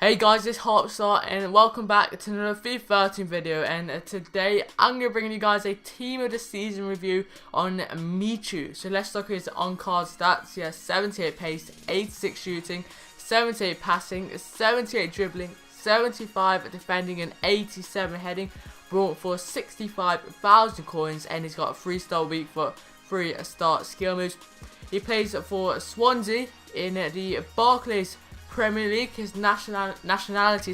Hey guys, it's Hopstar and welcome back to another FIFA 13 video, and today I'm going to bring you guys a team of the season review on Michu. So let's look at his on-card stats. He has 78 pace, 86 shooting, 78 passing, 78 dribbling, 75 defending and 87 heading, brought for 65,000 coins, and he's got a 3-star week for 3-star skill moves. He plays for Swansea in the Barclays Premier League. His nationality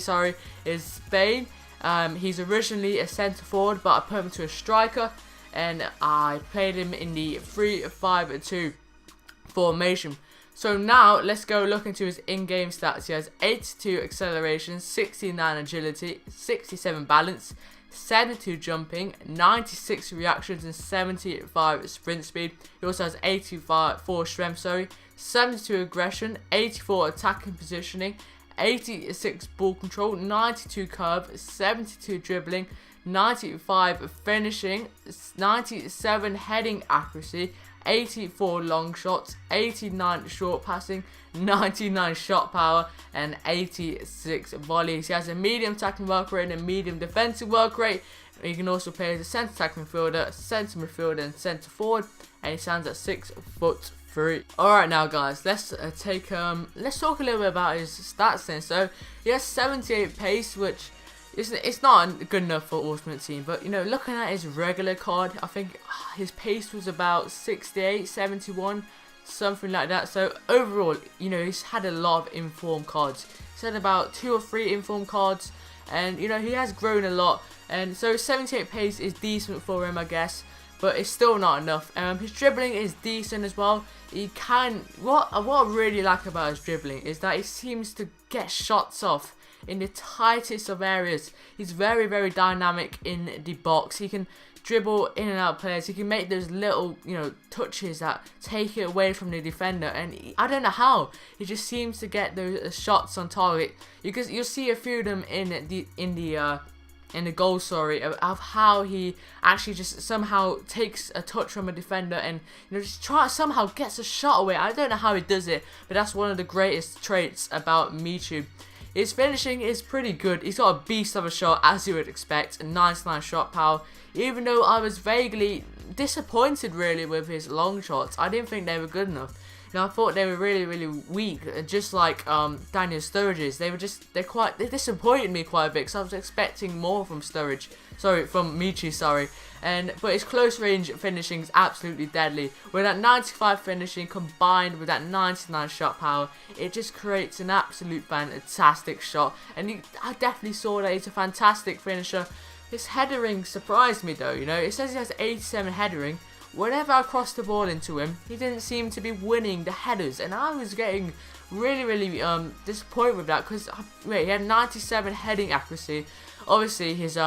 is Spain. He's originally a centre forward, but I put him to a striker, and I played him in the 3-5-2 formation. So now let's go look into his in-game stats. He has 82 acceleration, 69 agility, 67 balance, 72 jumping, 96 reactions and 75 sprint speed. He also has 84 strength, 72 aggression, 84 attacking positioning, 86 ball control, 92 curve, 72 dribbling, 95 finishing, 97 heading accuracy, 84 long shots, 89 short passing, 99 shot power, and 86 volleys. He has a medium attacking work rate and a medium defensive work rate. He can also play as a centre attacking midfielder, centre midfielder, and centre forward, and he stands at 6'3". Alright now guys, let's talk a little bit about his stats then. So he has 78 pace, which it's not good enough for Ultimate Team, but you know, looking at his regular card, I think his pace was about 68, 71, something like that. So overall, you know, he's had a lot of informed cards. He's had about 2 or 3 informed cards, and you know, he has grown a lot, and so 78 pace is decent for him, I guess, but it's still not enough. His dribbling is decent as well. He can, what I really like about his dribbling is that he seems to get shots off in the tightest of areas. He's very, very dynamic in the box. He can dribble in and out of players. He can make those little, you know, touches that take it away from the defender, and I don't know how. He just seems to get those shots on target. You'll see a few of them in the goal, of how he actually just somehow takes a touch from a defender and, you know, just somehow gets a shot away. I don't know how he does it, but that's one of the greatest traits about Michu. His finishing is pretty good. He's got a beast of a shot, as you would expect, a 99 shot power. Even though I was vaguely disappointed really with his long shots, I didn't think they were good enough. You know, I thought they were really, really weak, just like Daniel Sturridge's. They disappointed me quite a bit, because I was expecting more from Michu, but his close range finishing is absolutely deadly. With that 95 finishing combined with that 99 shot power, it just creates an absolute fantastic shot. And I definitely saw that he's a fantastic finisher. His headering surprised me though. You know, it says he has 87 headering. Whenever I crossed the ball into him, he didn't seem to be winning the headers, and I was getting really disappointed with that, because he had 97 heading accuracy. Obviously his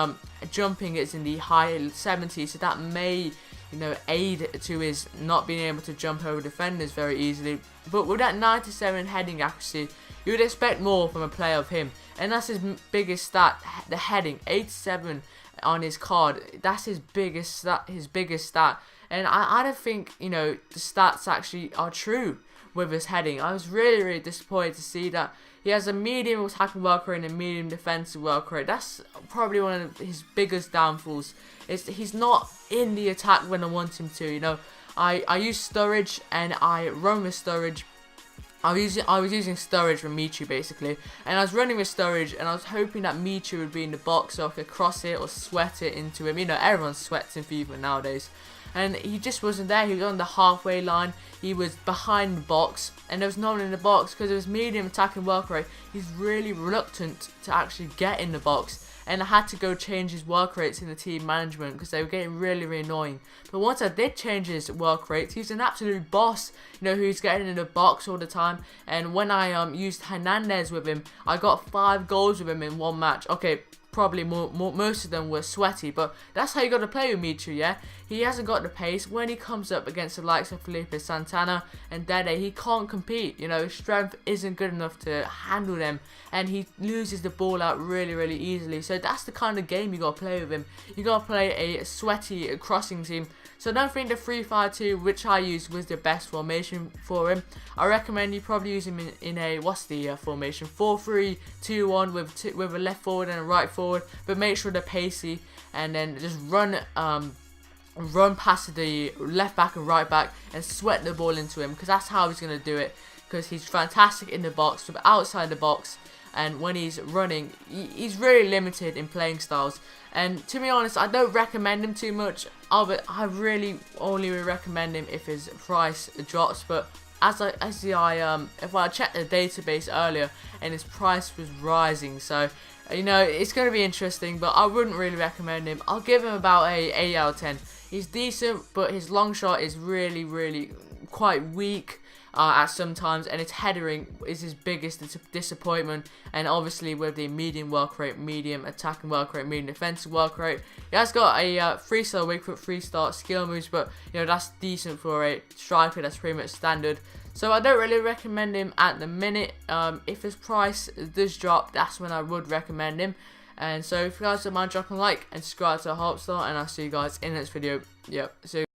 jumping is in the high 70s, so that may, you know, aid to his not being able to jump over defenders very easily. But with that 97 heading accuracy, you would expect more from a player of him, and that's his biggest stat, the heading, 87 on his card. That's his biggest stat. And I don't think, you know, the stats actually are true with his heading. I was really disappointed to see that. He has a medium attacking work rate and a medium defensive work rate. That's probably one of his biggest downfalls. He's not in the attack when I want him to. You know, I use Sturridge and I run with Sturridge. I was using Sturridge for Michu basically, and I was running with Sturridge, and I was hoping that Michu would be in the box so I could cross it or sweat it into him. You know, everyone sweats in FIFA nowadays. And he just wasn't there. He was on the halfway line. He was behind the box, and there was no one in the box because of his medium attacking work rate. He's really reluctant to actually get in the box, and I had to go change his work rates in the team management because they were getting really annoying. But once I did change his work rates, he's an absolute boss, you know, who's getting in the box all the time. And when I used Hernandez with him, I got 5 goals with him in one match. Okay, probably most of them were sweaty, but that's how you got to play with Michu, yeah? He hasn't got the pace. When he comes up against the likes of Felipe Santana and Dede, he can't compete. You know, his strength isn't good enough to handle them, and he loses the ball out really easily. So that's the kind of game you got to play with him. You got to play a sweaty crossing team. So I don't think the 3-5-2, which I use, was the best formation for him. I recommend you probably use him in a, what's the formation? 4-3-2-1 with a left forward and a right forward, but make sure they're pacey, and then just run past the left back and right back and sweat the ball into him, because that's how he's going to do it, because he's fantastic in the box, but outside the box, and when he's running, he's really limited in playing styles. And to be honest, I don't recommend him too much. I really only recommend him if his price drops. But if I checked the database earlier, and his price was rising, so you know it's going to be interesting. But I wouldn't really recommend him. I'll give him about a 8 out of 10. He's decent, but his long shot is really quite weak at sometimes, and his headering is his biggest disappointment. And obviously with the medium work rate, medium attacking work rate, medium defensive work rate, he has got a 3-star weak foot, 3-star skill moves, but you know that's decent for a striker. That's pretty much standard. So I don't really recommend him at the minute. If his price does drop, that's when I would recommend him. And so if you guys don't mind dropping a like and subscribe to Hopstar, and I'll see you guys in the next video. Yep, see you.